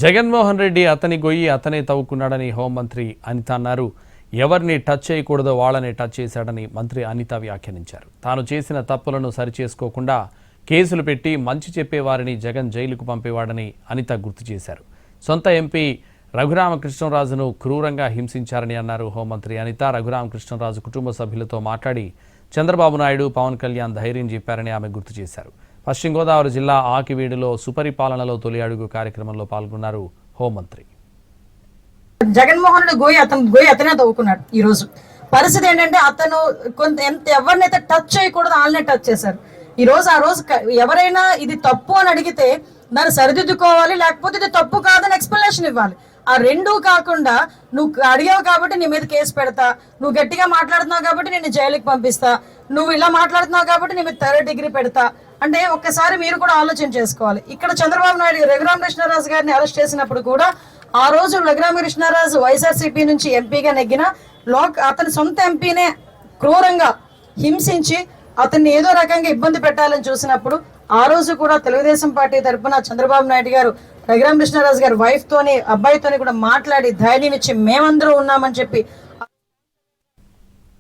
జగన్మోహన్ రెడ్డి అతని గొయ్యి అతనే తవ్వుకున్నాడని హోంమంత్రి అనిత అన్నారు. ఎవరిని టచ్ చేయకూడదో వాళ్ళని టచ్ చేశాడని మంత్రి అనిత వ్యాఖ్యానించారు. తాను చేసిన తప్పులను సరిచేసుకోకుండా కేసులు పెట్టి మంచి చెప్పేవారిని జగన్ జైలుకు పంపేవాడని అనిత గుర్తు చేశారు. సొంత ఎంపీ రఘురామకృష్ణరాజును క్రూరంగా హింసించారని అన్నారు హోంమంత్రి అనిత. రఘురామకృష్ణరాజు కుటుంబ సభ్యులతో మాట్లాడి చంద్రబాబు నాయుడు, పవన్ కళ్యాణ్ ధైర్యం చెప్పారని ఆమె గుర్తు చేశారు. పశ్చిమ గోదావరి జిల్లా ఆకివీడులో సుపరిపాలనలో తొలి అడుగు కార్యక్రమంలో పాల్గొన్నారు హోంమంత్రి. జగన్మోహన్ రెడ్డి అతనే తవ్వుకున్నాడు. ఈ రోజు పరిస్థితి ఏంటంటే అతను ఎవరినైతే టచ్ చేయకూడదు వాళ్ళనే టచ్ చేశారు. ఆ రోజు ఎవరైనా ఇది తప్పు అని అడిగితే దాన్ని సరిదిద్దుకోవాలి, లేకపోతే ఇది తప్పు కాదని ఎక్స్ప్లెనేషన్ ఇవ్వాలి. ఆ రెండూ కాకుండా నువ్వు అడిగావు కాబట్టి నీ మీద కేసు పెడతా, నువ్వు గట్టిగా మాట్లాడుతున్నావు కాబట్టి నేను జైలుకి పంపిస్తా, నువ్వు ఇలా మాట్లాడుతున్నావు కాబట్టి నీ మీద 3rd డిగ్రీ పెడతా అంటే ఒక్కసారి మీరు కూడా ఆలోచన చేసుకోవాలి. ఇక్కడ చంద్రబాబు నాయుడు రఘురామకృష్ణరాజు గారిని అరెస్ట్ చేసినప్పుడు కూడా ఆ రోజు రఘురామకృష్ణరాజు వైఎస్ఆర్సీపీ నుంచి ఎంపీగా నెగ్గిన అతని సొంత ఎంపీనే క్రూరంగా హింసించి అతన్ని ఏదో రకంగా ఇబ్బంది పెట్టాలని చూసినప్పుడు ఆ రోజు కూడా తెలుగుదేశం పార్టీ తరఫున చంద్రబాబు నాయుడు గారు రఘురామకృష్ణరాజు గారు వైఫ్ తోని అబ్బాయితోని కూడా మాట్లాడి ధైర్యం ఇచ్చి మేమందరూ ఉన్నామని చెప్పి